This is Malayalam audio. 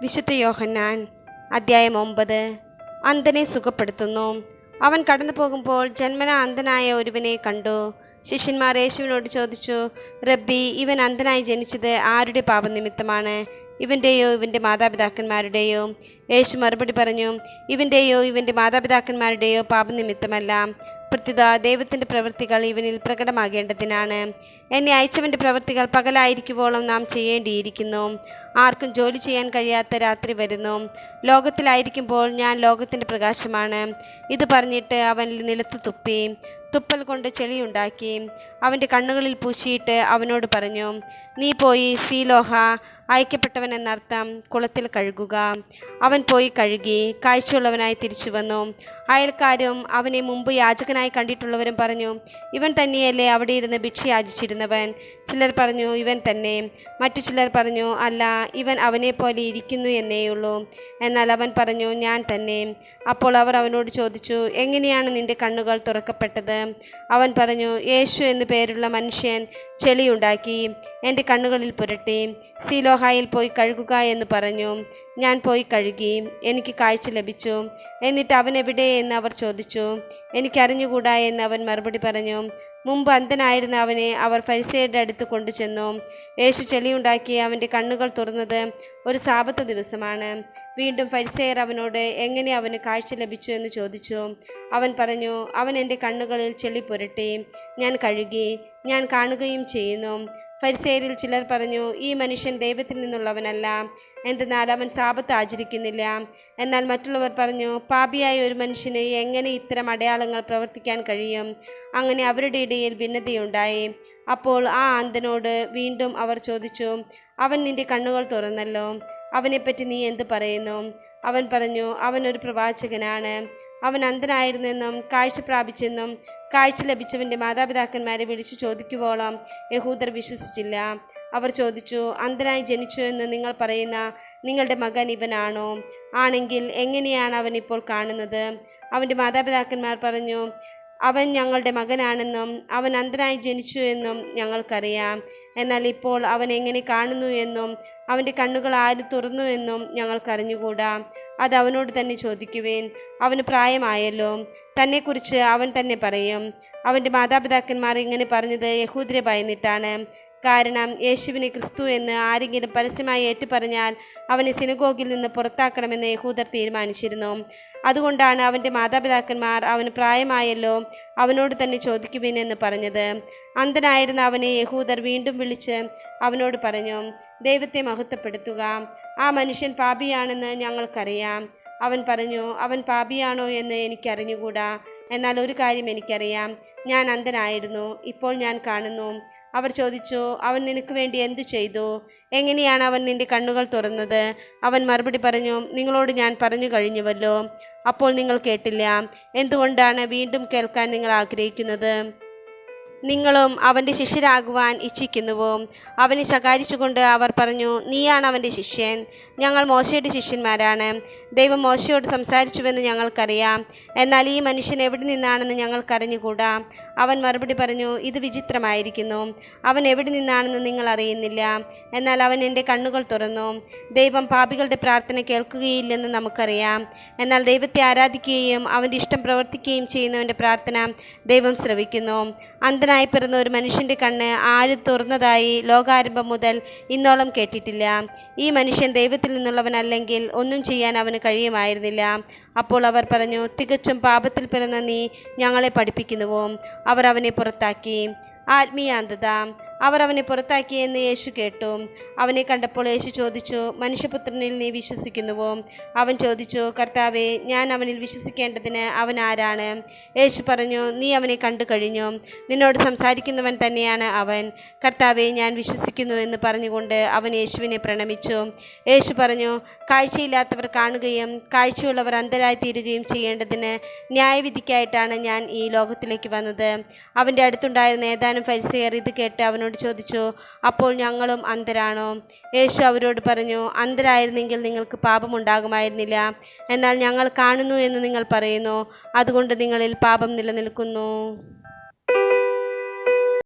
വിശുദ്ധ യോഹന്നാൻ അദ്ധ്യായം 9. അന്ധനെ സുഖപ്പെടുത്തുന്നു. അവൻ കടന്നു പോകുമ്പോൾ ജന്മനാ അന്ധനായ ഒരുവനെ കണ്ടു. ശിഷ്യന്മാർ യേശുവിനോട് ചോദിച്ചു, റബ്ബി, ഇവൻ അന്ധനായി ജനിച്ചത് ആരുടെ പാപനിമിത്തമാണ്? ഇവൻ്റെയോ ഇവൻ്റെ മാതാപിതാക്കന്മാരുടെയോ? യേശു മറുപടി പറഞ്ഞു, ഇവൻ്റെയോ ഇവൻ്റെ മാതാപിതാക്കന്മാരുടെയോ പാപനിമിത്തമല്ല, പ്രത്യുത ദൈവത്തിൻ്റെ പ്രവൃത്തികൾ ഇവനിൽ പ്രകടമാകേണ്ടതിനാണ്. എന്നെ അയച്ചവൻ്റെ പ്രവൃത്തികൾ പകലായിരിക്കുവോളം നാം ചെയ്യേണ്ടിയിരിക്കുന്നു. ആർക്കും ജോലി ചെയ്യാൻ കഴിയാത്ത രാത്രി വരുന്നു. ലോകത്തിലായിരിക്കുമ്പോൾ ഞാൻ ലോകത്തിൻ്റെ പ്രകാശമാണ്. ഇത് പറഞ്ഞിട്ട് അവൻ നിലത്ത് തുപ്പി. തുപ്പൽ കൊണ്ട് ചെളിയുണ്ടാക്കി അവൻ്റെ കണ്ണുകളിൽ പൂശിയിട്ട് അവനോട് പറഞ്ഞു, നീ പോയി സീലോഹ, അയക്കപ്പെട്ടവൻ എന്നർത്ഥം, കുളത്തിൽ കഴുകുക. അവൻ പോയി കഴുകി കാഴ്ചയുള്ളവനായി തിരിച്ചു വന്നു. അയൽക്കാരും അവനെ മുമ്പ് യാചകനായി കണ്ടിട്ടുള്ളവരും പറഞ്ഞു, ഇവൻ തന്നെയല്ലേ അവിടെ ഇരുന്ന് ഭിക്ഷ യാചിച്ചിരുന്നവൻ? ചിലർ പറഞ്ഞു, ഇവൻ തന്നെ. മറ്റു ചിലർ പറഞ്ഞു, അല്ല, ഇവൻ അവനെപ്പോലെ ഇരിക്കുന്നു എന്നേയുള്ളൂ. എന്നാൽ അവൻ പറഞ്ഞു, ഞാൻ തന്നെ. അപ്പോൾ അവർ അവനോട് ചോദിച്ചു, എങ്ങനെയാണ് നിന്റെ കണ്ണുകൾ തുറക്കപ്പെട്ടത്? അവൻ പറഞ്ഞു, യേശു എന്നു പേരുള്ള മനുഷ്യൻ ചെളിയുണ്ടാക്കി എൻ്റെ കണ്ണുകളിൽ പുരട്ടി, സീലോഹായിൽ പോയി കഴുകുക എന്ന് പറഞ്ഞു. ഞാൻ പോയി കഴുകി, എനിക്ക് കാഴ്ച ലഭിച്ചു. എന്നിട്ട് അവൻ എവിടെ എന്ന് അവർ ചോദിച്ചു. എനിക്കറിഞ്ഞുകൂടാ എന്ന് അവൻ മറുപടി പറഞ്ഞു. മുമ്പ് അന്ധനായിരുന്ന അവനെ അവർ ഫരിസേയരുടെ അടുത്ത് കൊണ്ടുചെന്നു. യേശു ചെളിയുണ്ടാക്കി അവൻ്റെ കണ്ണുകൾ തുറന്നത് ഒരു സാബത്ത് ദിവസമാണ്. വീണ്ടും ഫരിസേയർ അവനോട് എങ്ങനെ അവന് കാഴ്ച ലഭിച്ചു എന്ന് ചോദിച്ചു. അവൻ പറഞ്ഞു, അവൻ എൻ്റെ കണ്ണുകളിൽ ചെളി പുരട്ടി, ഞാൻ കഴുകി, ഞാൻ കാണുകയും ചെയ്യുന്നു. ഫരിസേയരിൽ ചിലർ പറഞ്ഞു, ഈ മനുഷ്യൻ ദൈവത്തിൽ നിന്നുള്ളവനല്ല, എന്തെന്നാൽ അവൻ സാബത്ത് ആചരിക്കുന്നില്ല. എന്നാൽ മറ്റുള്ളവർ പറഞ്ഞു, പാപിയായ ഒരു മനുഷ്യന് എങ്ങനെ ഇത്തരം അടയാളങ്ങൾ പ്രവർത്തിക്കാൻ കഴിയും? അങ്ങനെ അവരുടെ ഇടയിൽ ഭിന്നതയുണ്ടായി. അപ്പോൾ ആ അന്ധനോട് വീണ്ടും അവർ ചോദിച്ചു, അവൻ നിന്റെ കണ്ണുകൾ തുറന്നല്ലോ, അവനെപ്പറ്റി നീ എന്ത് പറയുന്നു? അവൻ പറഞ്ഞു, അവൻ ഒരു പ്രവാചകനാണ്. അവൻ അന്ധനായിരുന്നെന്നും കാഴ്ച പ്രാപിച്ചെന്നും കാഴ്ച ലഭിച്ചവൻ്റെ മാതാപിതാക്കന്മാരെ വിളിച്ചു ചോദിക്കുവോളം യഹൂദർ വിശ്വസിച്ചില്ല. അവർ ചോദിച്ചു, അന്ധനായി ജനിച്ചു എന്ന് നിങ്ങൾ പറയുന്ന നിങ്ങളുടെ മകൻ ഇവനാണോ? ആണെങ്കിൽ എങ്ങനെയാണ് അവൻ ഇപ്പോൾ കാണുന്നത്? അവൻ്റെ മാതാപിതാക്കന്മാർ പറഞ്ഞു, അവൻ ഞങ്ങളുടെ മകനാണെന്നും അവൻ അന്ധനായി ജനിച്ചു എന്നും ഞങ്ങൾക്കറിയാം. എന്നാൽ ഇപ്പോൾ അവൻ എങ്ങനെ കാണുന്നു എന്നും അവൻ്റെ കണ്ണുകൾ ആര് തുറന്നു എന്നും ഞങ്ങൾക്കറിഞ്ഞുകൂടാ. അത് അവനോട് തന്നെ ചോദിക്കുവേൻ. അവന് പ്രായമായല്ലോ, തന്നെക്കുറിച്ച് അവൻ തന്നെ പറയും. അവൻ്റെ മാതാപിതാക്കന്മാർ ഇങ്ങനെ പറഞ്ഞത് യഹൂദരെ ഭയന്നിട്ടാണ്. കാരണം യേശുവിനെ ക്രിസ്തു എന്ന് ആരെങ്കിലും പരസ്യമായി ഏറ്റുപറഞ്ഞാൽ അവനെ സിനഗോഗിൽ നിന്ന് പുറത്താക്കണമെന്ന് യഹൂദർ തീരുമാനിച്ചിരുന്നു. അതുകൊണ്ടാണ് അവൻ്റെ മാതാപിതാക്കന്മാർ അവന് പ്രായമായല്ലോ, അവനോട് തന്നെ ചോദിക്കുവിനെന്ന് പറഞ്ഞത്. അന്ധനായിരുന്ന അവനെ യഹൂദർ വീണ്ടും വിളിച്ച് അവനോട് പറഞ്ഞു, ദൈവത്തെ മഹത്വപ്പെടുത്തുക. ആ മനുഷ്യൻ പാപിയാണെന്ന് ഞങ്ങൾക്കറിയാം. അവൻ പറഞ്ഞു, അവൻ പാപിയാണോ എന്ന് എനിക്കറിഞ്ഞുകൂടാ. എന്നാൽ ഒരു കാര്യം എനിക്കറിയാം, ഞാൻ അന്ധനായിരുന്നു, ഇപ്പോൾ ഞാൻ കാണുന്നു. അവർ ചോദിച്ചു, അവൻ നിനക്ക് വേണ്ടി എന്തു ചെയ്തു? എങ്ങനെയാണ് അവൻ നിന്റെ കണ്ണുകൾ തുറന്നത്? അവൻ മറുപടി പറഞ്ഞു, നിങ്ങളോട് ഞാൻ പറഞ്ഞു കഴിഞ്ഞുവല്ലോ, അപ്പോൾ നിങ്ങൾ കേട്ടില്ല. എന്തുകൊണ്ടാണ് വീണ്ടും കേൾക്കാൻ നിങ്ങൾ ആഗ്രഹിക്കുന്നത്? നിങ്ങളും അവൻ്റെ ശിഷ്യരാകുവാൻ ഇച്ഛിക്കുന്നുവോ? അവനെ ശകാരിച്ചുകൊണ്ട് അവർ പറഞ്ഞു, നീയാണ് അവൻ്റെ ശിഷ്യൻ, ഞങ്ങൾ മോശയുടെ ശിഷ്യന്മാരാണ്. ദൈവം മോശയോട് സംസാരിച്ചുവെന്ന് ഞങ്ങൾക്കറിയാം, എന്നാൽ ഈ മനുഷ്യൻ എവിടെ നിന്നാണെന്ന് ഞങ്ങൾക്കറിഞ്ഞുകൂടാ. അവൻ മറുപടി പറഞ്ഞു, ഇത് വിചിത്രമായിരിക്കുന്നു. അവൻ എവിടെ നിന്നാണെന്ന് നിങ്ങൾ അറിയുന്നില്ല, എന്നാൽ അവൻ എൻ്റെ കണ്ണുകൾ തുറന്നു. ദൈവം പാപികളുടെ പ്രാർത്ഥന കേൾക്കുകയില്ലെന്ന് നമുക്കറിയാം, എന്നാൽ ദൈവത്തെ ആരാധിക്കുകയും അവൻ്റെ ഇഷ്ടം പ്രവർത്തിക്കുകയും ചെയ്യുന്നവൻ്റെ പ്രാർത്ഥന ദൈവം ശ്രവിക്കുന്നു. അന്ധനായി പിറന്ന ഒരു മനുഷ്യൻ്റെ കണ്ണ് ആരും തുറന്നതായി ലോകാരംഭം മുതൽ ഇന്നോളം കേട്ടിട്ടില്ല. ഈ മനുഷ്യൻ ദൈവത്തിൽ നിന്നുള്ളവനല്ലെങ്കിൽ ഒന്നും ചെയ്യാൻ അവന് കഴിയുമായിരുന്നില്ല. അപ്പോൾ അവർ പറഞ്ഞു, തികച്ചും പാപത്തിൽ പിറന്ന നീ ഞങ്ങളെ പഠിപ്പിക്കുന്നുവോ? അവർ അവനെ പുറത്താക്കി. ആത്മീയാന്ധത. അവർ അവനെ പുറത്താക്കിയെന്ന് യേശു കേട്ടു. അവനെ കണ്ടപ്പോൾ യേശു ചോദിച്ചു, മനുഷ്യപുത്രനിൽ നീ വിശ്വസിക്കുന്നുവോ? അവൻ ചോദിച്ചു, കർത്താവേ, ഞാൻ അവനിൽ വിശ്വസിക്കേണ്ടതിന് അവൻ ആരാണ്? യേശു പറഞ്ഞു, നീ അവനെ കണ്ടു കഴിഞ്ഞു, നിന്നോട് സംസാരിക്കുന്നവൻ തന്നെയാണ് അവൻ. കർത്താവേ, ഞാൻ വിശ്വസിക്കുന്നു എന്ന് പറഞ്ഞുകൊണ്ട് അവൻ യേശുവിനെ പ്രണമിച്ചു. യേശു പറഞ്ഞു, കാഴ്ചയില്ലാത്തവർ കാണുകയും കാഴ്ചയുള്ളവർ അന്ധരായി തീരുകയും ചെയ്യേണ്ടതിന് ന്യായവിധിക്കായിട്ടാണ് ഞാൻ ഈ ലോകത്തിലേക്ക് വന്നത്. അവൻ്റെ അടുത്തുണ്ടായിരുന്ന ഏതാനും ഫരിസേയർ ഇത് കേട്ട് അവനോട് ചോദിച്ചു, അപ്പോൾ ഞങ്ങളും അന്ധരാണോ? യേശു അവരോട് പറഞ്ഞു, അന്ധരായിരുന്നെങ്കിൽ നിങ്ങൾക്ക് പാപമുണ്ടാകുമായിരുന്നില്ല. എന്നാൽ ഞങ്ങൾ കാണുന്നു എന്ന് നിങ്ങൾ പറയുന്നു, അതുകൊണ്ട് നിങ്ങളിൽ പാപം നിലനിൽക്കുന്നു.